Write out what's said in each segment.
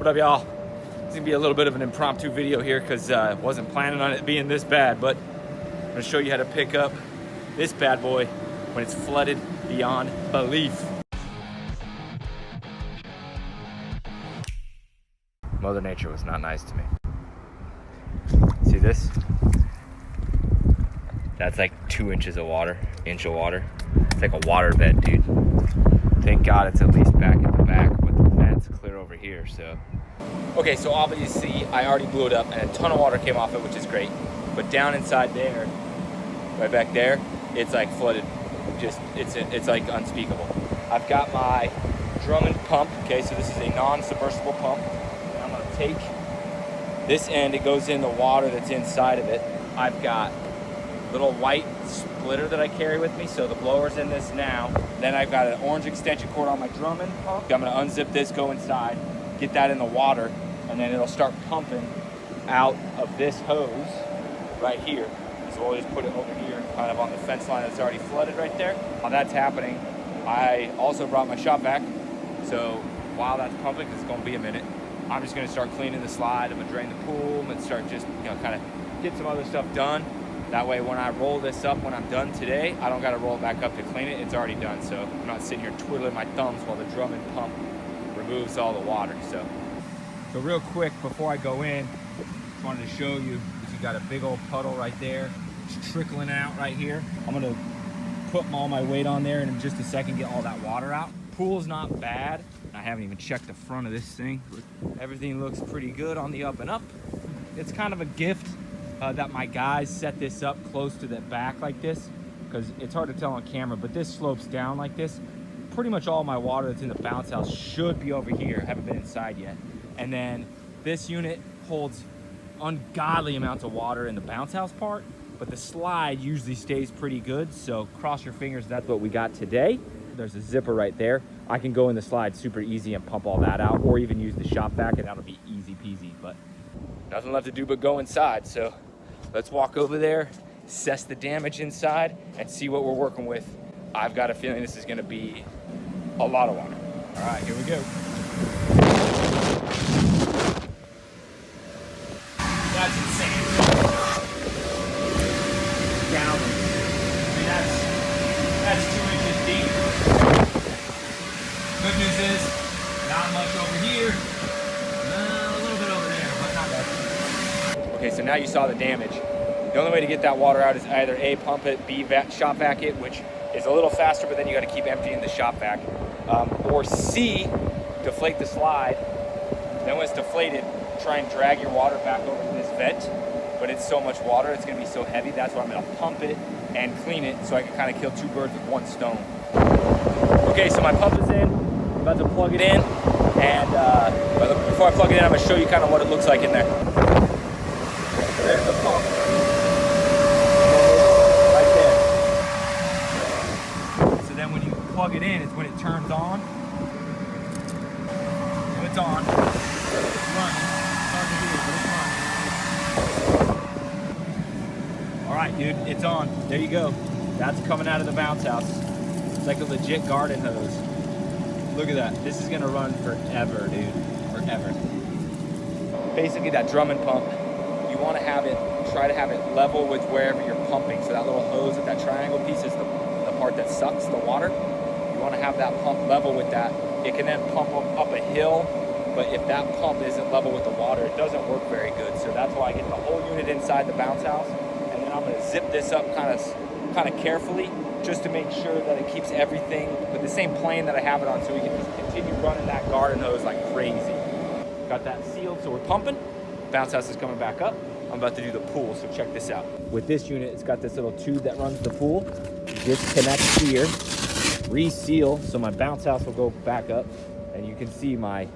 What up, y'all? It's gonna be a little bit of an impromptu video here because I wasn't planning on it being this bad, but I'm gonna show you how to pick up this bad boy when it's flooded beyond belief. Mother Nature was not nice to me. See this? That's like 2 inches of water, inch of water. It's like a water bed, dude. Thank God it's at least back at the back with the fence clear over here, so. Okay, so obviously I already blew it up and a ton of water came off it, which is great. But down inside there, right back there, it's like flooded. Just, it's like unspeakable. I've got my Drummond pump, okay, so this is a non-submersible pump. And I'm gonna take this end, it goes in the water that's inside of it. I've got little white splitter that I carry with me, so the blower's in this now. Then I've got an orange extension cord on my Drummond pump. I'm gonna unzip this, go inside, get that in the water, and then it'll start pumping out of this hose right here. So we'll just put it over here, kind of on the fence line that's already flooded right there. While that's happening, I also brought my shop vac. So while that's pumping, 'cause it's gonna be a minute, I'm just gonna start cleaning the slide. I'm gonna drain the pool. I'm gonna start just, kind of get some other stuff done. That way when I roll this up, when I'm done today, I don't gotta roll it back up to clean it. It's already done, so I'm not sitting here twiddling my thumbs while the Drummond pump removes all the water. So real quick, before I go in, just wanted to show you, you got a big old puddle right there. It's trickling out right here. I'm gonna put all my weight on there and in just a second get all that water out. Pool's not bad. I haven't even checked the front of this thing. Everything looks pretty good on the up and up. It's kind of a gift that my guys set this up close to the back like this, because it's hard to tell on camera, but this slopes down like this. Pretty much all my water that's in the bounce house should be over here. I haven't been inside yet. And then this unit holds ungodly amounts of water in the bounce house part, but the slide usually stays pretty good. So cross your fingers, that's what we got today. There's a zipper right there. I can go in the slide super easy and pump all that out, or even use the shop vac and that'll be easy peasy. But nothing left to do but go inside. So let's walk over there, assess the damage inside, and see what we're working with. I've got a feeling this is gonna be a lot of water. All right, here we go. That's insane. Down. I mean, that's 2 inches deep. Good news is, not much over here. A little bit over there, but not much. Okay, so now you saw the damage. The only way to get that water out is either A, pump it, B, shop vac it, which is a little faster, but then you got to keep emptying the shop vac. Or C, deflate the slide. Then when it's deflated, try and drag your water back over to this vent. But it's so much water, it's going to be so heavy. That's why I'm going to pump it and clean it, so I can kind of kill 2 birds with 1 stone. Okay, so my pump is in. I'm about to plug it in, and before I plug it in, I'm going to show you kind of what it looks like in there. There's the pump. Right there. So then when you plug it in, it's when it turns on. So it's on. It's running. It's hard to hear, but it's running. All right, dude, it's on. There you go. That's coming out of the bounce house. It's like a legit garden hose. Look at that. This is gonna run forever, dude. Forever. Basically, that Drummond pump, you wanna try to have it level with wherever you're pumping. So that little hose with that triangle piece is the part that sucks the water. You wanna have that pump level with that. It can then pump up a hill, but if that pump isn't level with the water, it doesn't work very good. So that's why I get the whole unit inside the bounce house, and then I'm gonna zip this up kind of carefully, just to make sure that it keeps everything with the same plane that I have it on, so we can just continue running that garden hose like crazy. Got that sealed, so we're pumping. Bounce house is coming back up. I'm about to do the pool, so check this out. With this unit, it's got this little tube that runs the pool. Disconnect here, reseal, so my bounce house will go back up, and you can see my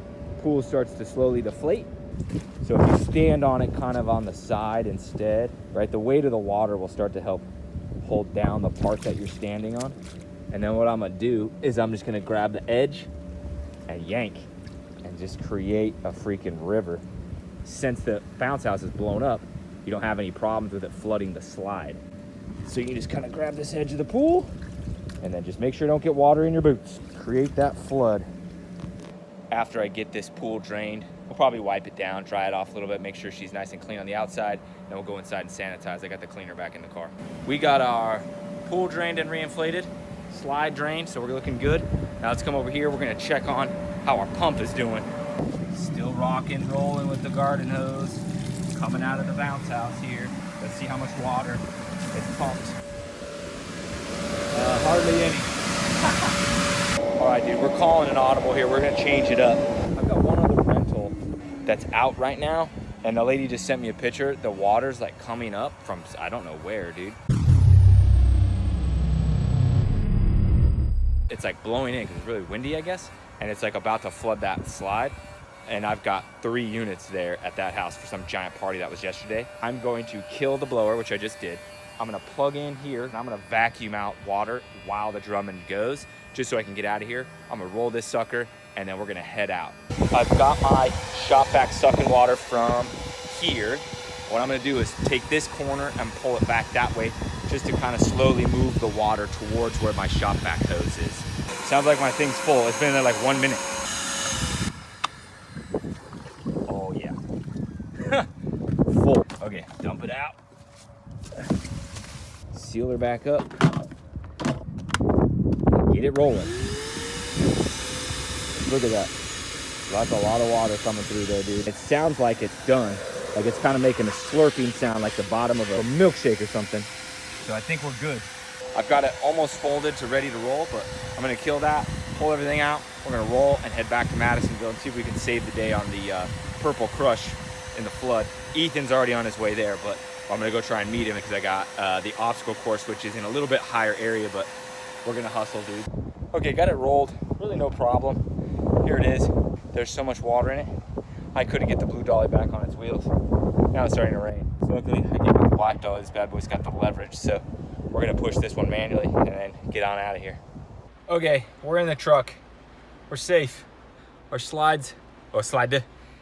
pool starts to slowly deflate. So if you stand on it kind of on the side instead, right, the weight of the water will start to help hold down the part that you're standing on. And then what I'm gonna do is I'm just gonna grab the edge and yank and just create a freaking river. Since the bounce house is blown up, you don't have any problems with it flooding the slide. So you can just kind of grab this edge of the pool and then just make sure you don't get water in your boots. Create that flood. after I get this pool drained. We'll probably wipe it down, dry it off a little bit, make sure she's nice and clean on the outside. Then we'll go inside and sanitize. I got the cleaner back in the car. We got our pool drained and reinflated, slide drained, so we're looking good. Now let's come over here. We're gonna check on how our pump is doing. Still rocking, rolling with the garden hose. Coming out of the bounce house here. Let's see how much water it's pumped. Hardly any. All right, dude, we're calling an audible here. We're gonna change it up. I've got one other rental that's out right now, and the lady just sent me a picture. The water's like coming up from, I don't know where, dude. It's like blowing in because it's really windy, I guess, and it's like about to flood that slide. And I've got 3 units there at that house for some giant party that was yesterday. I'm going to kill the blower, which I just did. I'm gonna plug in here and I'm gonna vacuum out water while the drumming goes, just so I can get out of here. I'm gonna roll this sucker and then we're gonna head out. I've got my shop vac sucking water from here. What I'm gonna do is take this corner and pull it back that way, just to kind of slowly move the water towards where my shop vac hose is. Sounds like my thing's full. It's been there like 1 minute. Oh yeah. Full. Okay, dump it out. Seal her back up. Get it rolling. Look at that. That's a lot of water coming through there, dude. It sounds like it's done. Like it's kind of making a slurping sound like the bottom of a milkshake or something. So I think we're good. I've got it almost folded to ready to roll, but I'm gonna kill that, pull everything out. We're gonna roll and head back to Madisonville and see if we can save the day on the Purple Crush in the flood. Ethan's already on his way there, but I'm gonna go try and meet him because I got the obstacle course, which is in a little bit higher area, but we're gonna hustle, dude. Okay, got it rolled, really no problem. Here it is. There's so much water in it. I couldn't get the blue dolly back on its wheels. Now it's starting to rain. So luckily I gave it the black dolly. This bad boy's got the leverage. So we're gonna push this one manually and then get on out of here. Okay, we're in the truck. We're safe. Our slide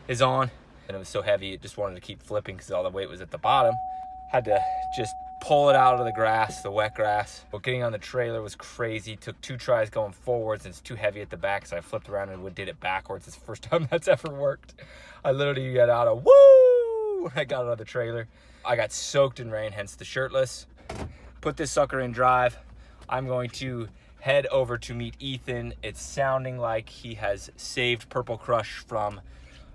is on. And it was so heavy, it just wanted to keep flipping because all the weight was at the bottom. Had to just pull it out of the grass, the wet grass. But getting on the trailer was crazy. Took 2 tries going forwards and it's too heavy at the back, so I flipped around and did it backwards. It's the first time that's ever worked. I literally got out of woo when I got out of the trailer. I got soaked in rain, hence the shirtless. Put this sucker in drive. I'm going to head over to meet Ethan. It's sounding like he has saved Purple Crush from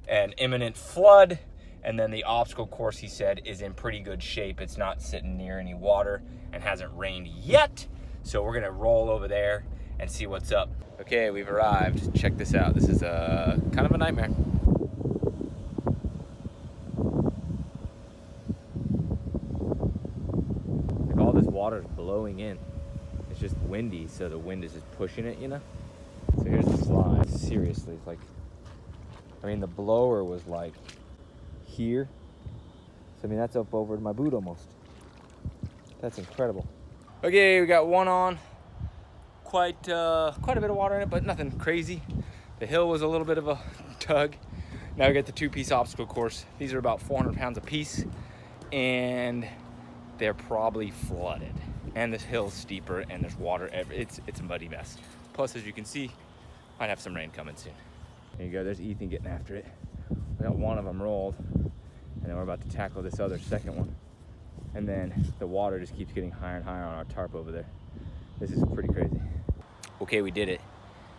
an imminent flood, and then the obstacle course, he said, is in pretty good shape. It's not sitting near any water and hasn't rained yet, so we're gonna roll over there and see what's up. Okay, we've arrived. Check this out. This is kind of a nightmare. Like all this water is blowing in. It's just windy, so the wind is just pushing it, you know? So here's the slide. Seriously, it's like, I mean, the blower was like here. So I mean, that's up over my boot almost. That's incredible. Okay, we got one on. Quite a bit of water in it, but nothing crazy. The hill was a little bit of a tug. Now we got the 2-piece obstacle course. These are about 400 pounds a piece, and they're probably flooded. And this hill's steeper, and there's water. It's a muddy mess. Plus, as you can see, might have some rain coming soon. There you go, there's Ethan getting after it. We got one of them rolled, and then we're about to tackle this other second one. And then the water just keeps getting higher and higher on our tarp over there. This is pretty crazy. Okay, we did it.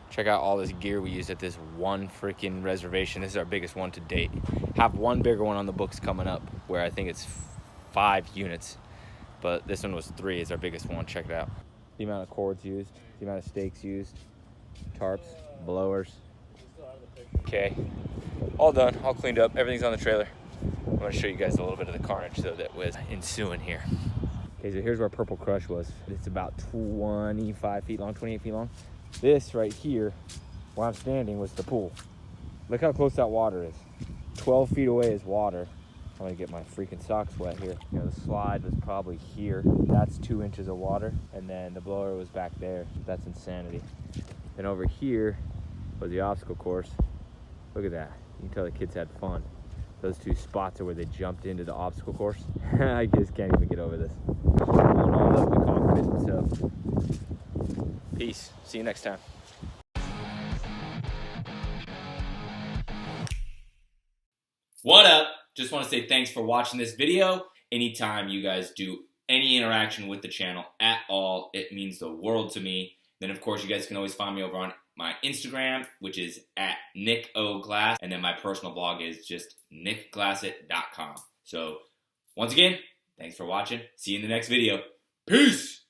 Check out all this gear we used at this one freaking reservation. This is our biggest one to date. Have one bigger one on the books coming up, where I think it's 5 units. But this one was 3, it's our biggest one. Check it out. The amount of cords used, the amount of stakes used, tarps, blowers. Okay, all done, all cleaned up, everything's on the trailer. I'm gonna show you guys a little bit of the carnage though that was ensuing here. Okay, so here's where Purple Crush was. It's about 25 feet long, 28 feet long. This right here, where I'm standing, was the pool. Look how close that water is. 12 feet away is water. I'm gonna get my freaking socks wet here. You know, the slide was probably here. That's 2 inches of water, and then the blower was back there. That's insanity. And over here was the obstacle course. Look at that. You can tell the kids had fun. Those 2 spots are where they jumped into the obstacle course. I just can't even get over this. All lovely confident, so peace. See you next time. What up? Just want to say thanks for watching this video. Anytime you guys do any interaction with the channel at all, it means the world to me. Then, of course, you guys can always find me over on my Instagram, which is at NickOGlass, and then my personal blog is just nickglassett.com. So, once again, thanks for watching. See you in the next video. Peace!